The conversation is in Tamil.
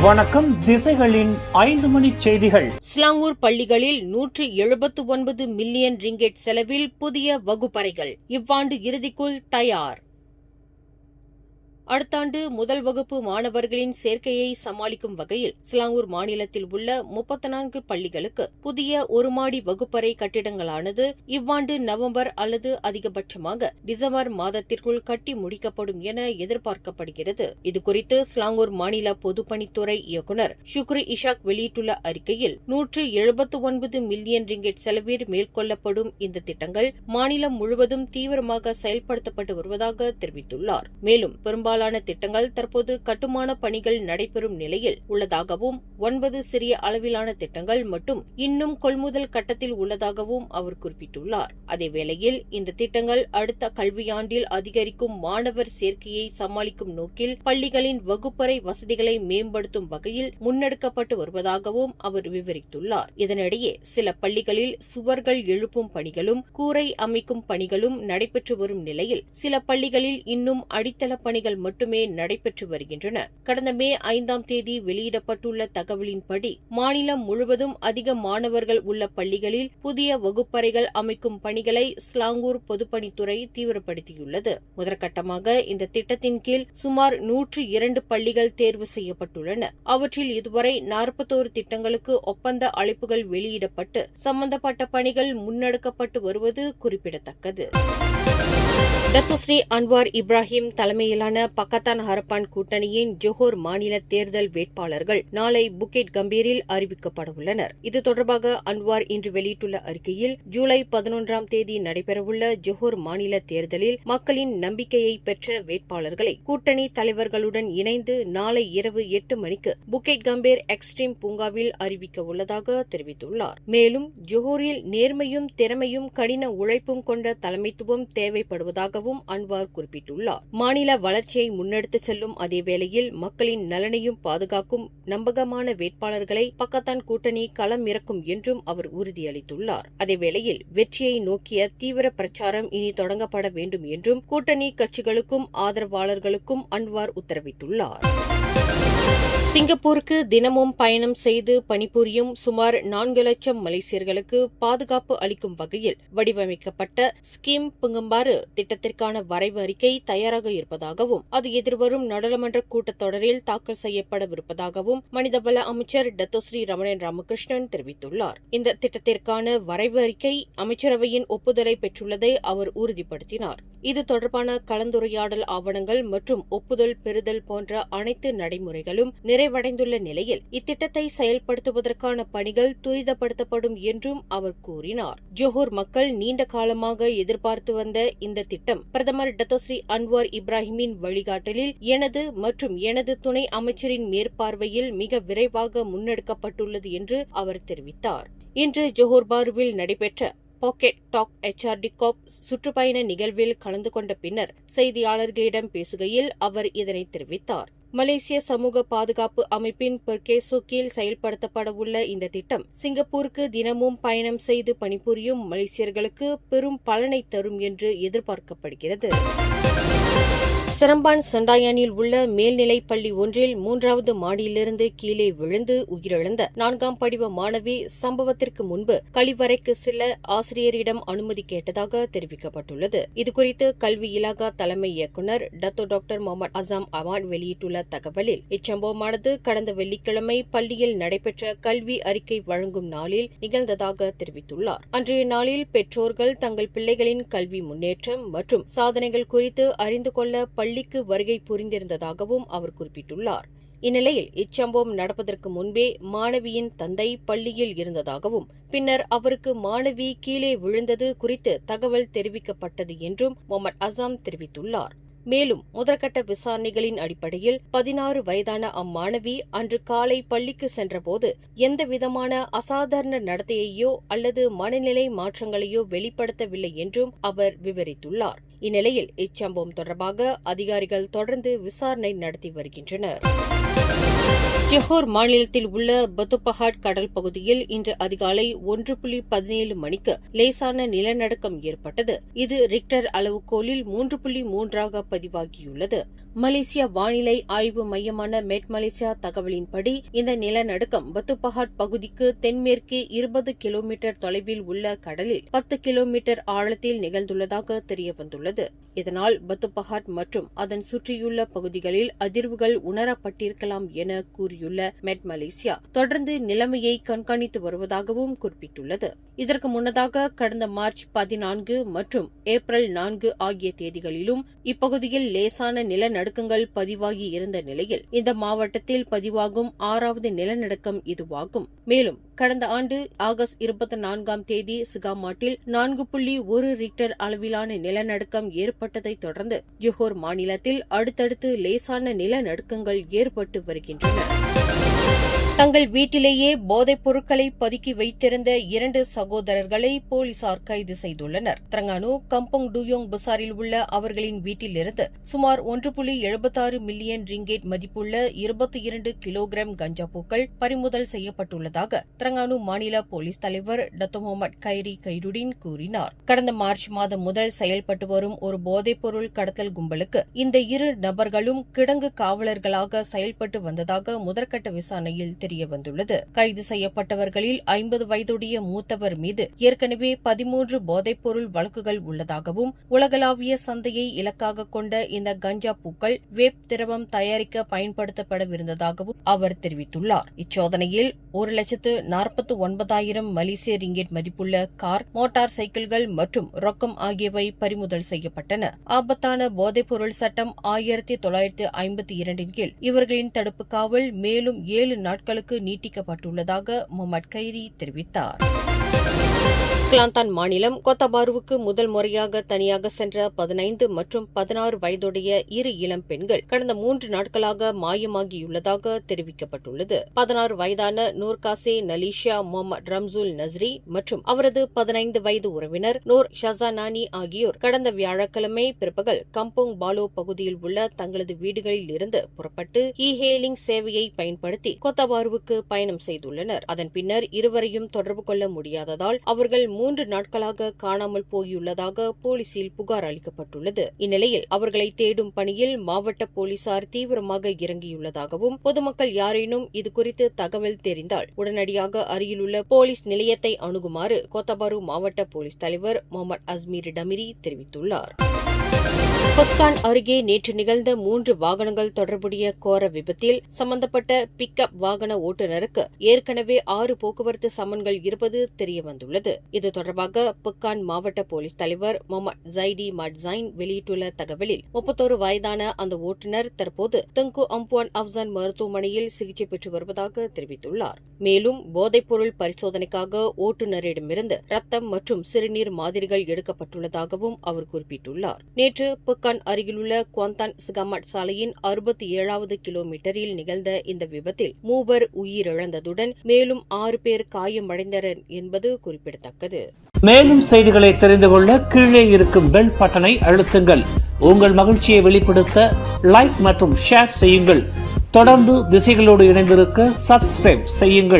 வணக்கம். திசைகளின் 5 மணி செய்திகள். ஸ்லாங்கூர் பள்ளிகளில் 179 மில்லியன் ரிங்கெட் செலவில் புதிய வகுப்பறைகள் இவ்வாண்டு இறுதிக்குள் தயார். அடுத்த ஆண்டு முதல் வகுப்பு மாணவர்களின் சேர்க்கையை சமாளிக்கும் வகையில் ஸ்லாங்கூர் மாநிலத்தில் உள்ள 34 பள்ளிகளுக்கு புதிய ஒருமாடி வகுப்பறை கட்டிடங்களானது இவ்வாண்டு நவம்பர் அல்லது அதிகபட்சமாக டிசம்பர் மாதத்திற்குள் கட்டி முடிக்கப்படும் என எதிர்பார்க்கப்படுகிறது. இதுகுறித்து ஸ்லாங்கூர் மாநில பொதுப்பணித்துறை இயக்குநர் ஷுக்ரி இஷாக் வெளியிட்டுள்ள அறிக்கையில் 179 மில்லியன் ரிங்கெட் செலவில் மேற்கொள்ளப்படும் இந்த திட்டங்கள் மாநிலம் முழுவதும் தீவிரமாக செயல்படுத்தப்பட்டு வருவதாக தெரிவித்துள்ளார். மேலும் பெரும்பாலான திட்டங்கள் தற்போது கட்டுமான பணிகள் நடைபெறும் நிலையில் உள்ளதாகவும் 9 சிறிய அளவிலான திட்டங்கள் மட்டும் இன்னும் கொள்முதல் கட்டத்தில் உள்ளதாகவும் அவர் குறிப்பிட்டுள்ளார். அதேவேளையில் இந்த திட்டங்கள் அடுத்த கல்வியாண்டில் அதிகரிக்கும் மாணவர் சேர்க்கையை சமாளிக்கும் நோக்கில் பள்ளிகளின் வகுப்பறை வசதிகளை மேம்படுத்தும் வகையில் முன்னெடுக்கப்பட்டு வருவதாகவும் அவர் விவரித்துள்ளார். இதனிடையே சில பள்ளிகளில் சுவர்கள் எழுப்பும் பணிகளும் கூரை அமைக்கும் பணிகளும் நடைபெற்று வரும் நிலையில் சில பள்ளிகளில் இன்னும் அடித்தள பணிகள் மட்டுமே நடைபெற்று வருகின்றன. கடந்த மே 5ஆம் தேதி வெளியிடப்பட்டுள்ள தகவலின்படி மாநிலம் முழுவதும் அதிக மாணவர்கள் உள்ள பள்ளிகளில் புதிய வகுப்பறைகள் அமைக்கும் பணிகளை ஸ்லாங்கூர் பொதுப்பணித்துறை தீவிரப்படுத்தியுள்ளது. முதற்கட்டமாக இந்த திட்டத்தின் கீழ் சுமார் 102 பள்ளிகள் தேர்வு செய்யப்பட்டுள்ளன. அவற்றில் இதுவரை 41 திட்டங்களுக்கு ஒப்பந்த அழைப்புகள் வெளியிடப்பட்டு சம்பந்தப்பட்ட பணிகள் முன்னெடுக்கப்பட்டு வருவது குறிப்பிடத்தக்கது. டத்தோஸ்ரீ அன்வார் இப்ராஹிம் தலைமையிலான பக்கத்தான் ஹரப்பான் கூட்டணியின் ஜோஹர் மாநில தேர்தல் வேட்பாளர்கள் நாளை புக்கெட் கம்பீரில் அறிவிக்கப்பட உள்ளனர். இது தொடர்பாக அன்வார் இன்று வெளியிட்டுள்ள அறிக்கையில் ஜூலை 11ஆம் தேதி நடைபெறவுள்ள ஜோஹர் மாநில தேர்தலில் மக்களின் நம்பிக்கையை பெற்ற வேட்பாளர்களை கூட்டணி தலைவர்களுடன் இணைந்து நாளை இரவு 8 மணிக்கு புக்கெட் கம்பீர் எக்ஸ்ட்ரீம் பூங்காவில் அறிவிக்க உள்ளதாக தெரிவித்துள்ளார். மேலும் ஜோஹரில் நேர்மையும் திறமையும் கடின உழைப்பும் கொண்ட தலைமைத்துவம் தேவைப்படுவதாக அன்வார் குறிப்பிட்டுள்ளார். மாநில வளர்ச்சியை முன்னெடுத்து செல்லும் அதேவேளையில் மக்களின் நலனையும் பாதுகாக்கும் நம்பகமான வேட்பாளர்களை பக்கத்தான் கூட்டணி களம் இறக்கும் என்றும் அவர் உறுதியளித்துள்ளார். அதேவேளையில் வெற்றியை நோக்கிய தீவிர பிரச்சாரம் இனி தொடங்கப்பட வேண்டும் என்றும் கூட்டணி கட்சிகளுக்கும் ஆதரவாளர்களுக்கும் அன்வார் உத்தரவிட்டுள்ளார். சிங்கப்பூருக்கு தினமும் பயணம் செய்து பணிபுரியும் சுமார் 4 லட்சம் மலேசியர்களுக்கு பாதுகாப்பு அளிக்கும் வகையில் வடிவமைக்கப்பட்ட ஸ்கீம் புங்கம்பாறு திட்டத்திற்கான வரைவு அறிக்கை தயாராக இருப்பதாகவும் அது எதிர்வரும் நாடாளுமன்ற கூட்டத்தொடரில் தாக்கல் செய்யப்படவிருப்பதாகவும் மனிதவள அமைச்சர் டத்தோஸ்ரீ ரமணன் ராமகிருஷ்ணன் தெரிவித்துள்ளார். இந்த திட்டத்திற்கான வரைவு அறிக்கை அமைச்சரவையின் ஒப்புதலை பெற்றுள்ளதை அவர் உறுதிப்படுத்தினார். இது தொடர்பான கலந்துரையாடல் ஆவணங்கள் மற்றும் ஒப்புதல் பெறுதல் போன்ற அனைத்து நடைமுறைகளும் நிறைவடைந்துள்ள நிலையில் இத்திட்டத்தை செயல்படுத்துவதற்கான பணிகள் துரிதப்படுத்தப்படும் என்றும் அவர் கூறினார். ஜோஹர் மக்கள் நீண்ட காலமாக எதிர்பார்த்து வந்த இந்த திட்டம் பிரதமர் டத்தோஸ்ரீ அன்வார் இப்ராஹிமின் வழிகாட்டலில் எனது மற்றும் எனது துணை அமைச்சரின் மேற்பார்வையில் மிக விரைவாக முன்னெடுக்கப்பட்டுள்ளது என்று அவர் தெரிவித்தார். இன்று ஜோஹர் பாருவில் நடைபெற்ற பாக்கெட் டாக் HRD காப் சுற்றுப்பயண நிகழ்வில் கலந்து கொண்ட பின்னர் செய்தியாளர்களிடம் பேசுகையில் அவர் இதனை தெரிவித்தார். மலேசிய சமூக பாதுகாப்பு அமைப்பின் பெர்கேசோ கீழ் செயல்படுத்தப்படவுள்ள இந்த திட்டம் சிங்கப்பூருக்கு தினமும் பயணம் செய்து பணிபுரியும் மலேசியர்களுக்கு பெரும் பலனை தரும் என்று எதிர்பார்க்கப்படுகிறது. சிரம்பான் சண்டாயானில் உள்ள மேல்நிலைப் பள்ளி ஒன்றில் 3வது மாடியிலிருந்து கீழே விழுந்து உயிரிழந்த 4ஆம் படிவ மாணவி சம்பவத்திற்கு முன்பு கழிவறைக்கு செல்ல ஆசிரியரிடம் அனுமதி கேட்டதாக தெரிவிக்கப்பட்டுள்ளது. இதுகுறித்து கல்வி இலாகா தலைமை இயக்குநர் டத்தோ டாக்டர் முகமது அசாம் அமாட் வெளியிட்டுள்ள தகவலில் இச்சம்பவமானது கடந்த வெள்ளிக்கிழமை பள்ளியில் நடைபெற்ற கல்வி அறிக்கை வழங்கும் நாளில் நிகழ்ந்ததாக தெரிவித்துள்ளார். அன்றைய நாளில் பெற்றோர்கள் தங்கள் பிள்ளைகளின் கல்வி முன்னேற்றம் மற்றும் சாதனைகள் குறித்து அறிந்து கொள்ள பள்ளிக்கு வருகை புரிந்திருந்ததாகவும் அவர் குறிப்பிட்டுள்ளார். இந்நிலையில் இச்சம்பவம் நடப்பதற்கு முன்பே மாணவியின் தந்தை பள்ளியில் இருந்ததாகவும் பின்னர் அவருக்கு மாணவி கீழே விழுந்தது குறித்து தகவல் தெரிவிக்கப்பட்டது என்றும் முகமது அசாம் தெரிவித்துள்ளார். மேலும் முதற்கட்ட விசாரணைகளின் அடிப்படையில் 16 வயதான அம்மாணவி அன்று காலை பள்ளிக்கு சென்றபோது எந்தவிதமான அசாதாரண நடத்தையையோ அல்லது மனநிலை மாற்றங்களையோ வெளிப்படுத்தவில்லை என்றும் அவர் விவரித்துள்ளார். இந்நிலையில் இச்சம்பவம் தொடர்பாக அதிகாரிகள் தொடர்ந்து விசாரணை நடத்தி வருகின்றனர். ஜொஹோர் மாநிலத்தில் உள்ள பத்துபஹாட் கடல் பகுதியில் இன்று அதிகாலை 1:17 மணிக்கு லேசான நிலநடுக்கம் ஏற்பட்டது. இது ரிக்டர் அளவுகோலில் 3.3 பதிவாகியுள்ளது. மலேசியா வானிலை ஆய்வு மையமான மெட் மலேசியா தகவலின்படி இந்த நிலநடுக்கம் பத்துபஹாட் பகுதிக்கு தென்மேற்கே 20 கிலோமீட்டர் தொலைவில் உள்ள கடலில் 10 கிலோமீட்டர் ஆழத்தில் நிகழ்ந்துள்ளதாக தெரியவந்துள்ளது. இதனால் பத்துபஹாட் மற்றும் அதன் சுற்றியுள்ள பகுதிகளில் அதிர்வுகள் உணரப்பட்டிருக்கலாம் என கூறியுள்ள மெட் மலேசியா தொடர்ந்து நிலைமையை கண்காணித்து வருவதாகவும் குறிப்பிட்டுள்ளது. இதற்கு முன்னதாக கடந்த மார்ச் 14 மற்றும் ஏப்ரல் 4 ஆகிய தேதிகளிலும் இப்பகுதியில் லேசான நிலநடுக்கங்கள் பதிவாகி இருந்த நிலையில் இந்த மாவட்டத்தில் பதிவாகும் 6வது நிலநடுக்கம் இதுவாகும். மேலும் கடந்த ஆண்டு ஆகஸ்ட் 24ஆம் தேதி சிகாமாட்டில் 4.1 ரிக்டர் அளவிலான நிலநடுக்கம் ஏற்பட்டதை தொடர்ந்து ஜொஹோர் மாநிலத்தில் அடுத்தடுத்து லேசான நிலநடுக்கங்கள் ஏற்பட்டு வருகின்றன. தங்கள் வீட்டிலேயே போதைப் பொருட்களை பதுக்கி வைத்திருந்த 2 சகோதரர்களை போலீசார் கைது செய்துள்ளனர். திரங்கானு கம்போங் டுயோங் பசாரில் உள்ள அவர்களின் வீட்டிலிருந்து சுமார் 1.76 மில்லியன் ரிங்கேட் மதிப்புள்ள 22 கிலோகிராம் கஞ்சா பூக்கள் பறிமுதல் செய்யப்பட்டுள்ளதாக திரங்கானு மாநில போலீஸ் தலைவர் டத்தோ முகமது கைரி கைருடின் கூறினார். கடந்த மார்ச் மாதம் முதல் செயல்பட்டு வரும் ஒரு போதைப் பொருள் கடத்தல் கும்பலுக்கு இந்த 2 நபர்களும் கிடங்கு காவலர்களாக செயல்பட்டு வந்ததாக முதற்கட்ட விசாரணையில் தெரியவந்துள்ளது. கைது செய்யப்பட்டவர்களில் 50 வயதுடைய மூத்தவர் மீது ஏற்கனவே 13 போதைப் பொருள் வழக்குகள் உள்ளதாகவும் உலகளாவிய சந்தையை இலக்காக கொண்ட இந்த கஞ்சா பூக்கள் வேப் திரவம் தயாரிக்க பயன்படுத்தப்படவிருந்ததாகவும் அவர் தெரிவித்துள்ளார். இச்சோதனையில் 1,49,000 மலேசிய ரிங்கெட் மதிப்புள்ள கார், மோட்டார் சைக்கிள்கள் மற்றும் ரொக்கம் ஆகியவை பறிமுதல் செய்யப்பட்டன. ஆபத்தான போதைப் பொருள் சட்டம் 1952 கீழ் இவர்களின் தடுப்பு காவல் மேலும் 7 நாட்களுக்கு நீட்டிக்கப்பட்டுள்ளதாக முகமது கைரி தெரிவித்தார். கிளாந்தான் மாநிலம் கொத்தபாருவுக்கு முதல் முறையாக தனியாக சென்ற 15 மற்றும் 16 வயதுடைய 2 இளம் பெண்கள் கடந்த 3 நாட்களாக மாயமாகியுள்ளதாக தெரிவிக்கப்பட்டுள்ளது. 16 வயதான நூர்காசே நலிஷா முகமது ரம்சூல் நஸ்ரி மற்றும் அவரது 15 வயது உறவினர் நூர் ஷசானானி ஆகியோர் கடந்த வியாழக்கிழமை பிற்பகல் கம்போங் பாலோ பகுதியில் உள்ள தங்களது வீடுகளில் இருந்து புறப்பட்டு இ-ஹேலிங் சேவையை பயன்படுத்தி கொத்தபாருவுக்கு பயணம் செய்துள்ளனர். அதன் பின்னர் இருவரையும் தொடர்பு கொள்ள முடியாததால் அவர்கள் 3 நாட்களாக காணாமல் போயுள்ளதாக போலீசில் புகார் அளிக்கப்பட்டுள்ளது. இந்நிலையில் அவர்களை தேடும் பணியில் மாவட்ட போலீசார் தீவிரமாக இறங்கியுள்ளதாகவும் பொதுமக்கள் யாரேனும் இதுகுறித்து தகவல் தெரிந்தால் உடனடியாக அருகிலுள்ள போலீஸ் நிலையத்தை அணுகுமாறு கொத்தபாரு மாவட்ட போலீஸ் தலைவர் முகமது அஸ்மீர் டமிரி தெரிவித்துள்ளார். பக்கான் அருகே நேற்று நிகழ்ந்த 3 வாகனங்கள் தொடர்புடைய கோர விபத்தில் சம்பந்தப்பட்ட பிக்அப் வாகன ஓட்டுநருக்கு ஏற்கனவே 6 போக்குவரத்து சம்மன்கள் இருப்பது தெரியவந்துள்ளது. இது தொடர்பாக பக்கான் மாவட்ட போலீஸ் தலைவர் முகமது ஜைடி மட்சைன் வெளியிட்டுள்ள தகவலில் 31 வயதான அந்த ஓட்டுநர் தற்போது தங்கு அம்புவான் அப்சான் மருத்துவமனையில் சிகிச்சை பெற்று வருவதாக தெரிவித்துள்ளார். மேலும் போதைப்பொருள் பரிசோதனைக்காக ஓட்டுநரிடமிருந்து ரத்தம் மற்றும் சிறுநீர் மாதிரிகள் எடுக்கப்பட்டுள்ளதாகவும் அவர் குறிப்பிட்டுள்ளார். நேற்று பக்கான் அருகிலுள்ள குவாந்தான் சிகாமாட் சாலையின் 67வது கிலோமீட்டரில் நிகழ்ந்த இந்த விபத்தில் 3 உயிரிழந்ததுடன் மேலும் 6 பேர் காயமடைந்தனர் என்பது குறிப்பிடத்தக்கது. மேலும் செய்திகளை தெரிந்து கொள்ள கீழே இருக்கும் பெல் பட்டனை அழுத்துங்கள். உங்கள் மகிழ்ச்சியை வெளிப்படுத்த லைக் மற்றும் ஷேர் செய்யுங்கள். தொடர்ந்து திசைகளோடு இணைந்திருக்க சப்ஸ்கிரைப் செய்யுங்கள்.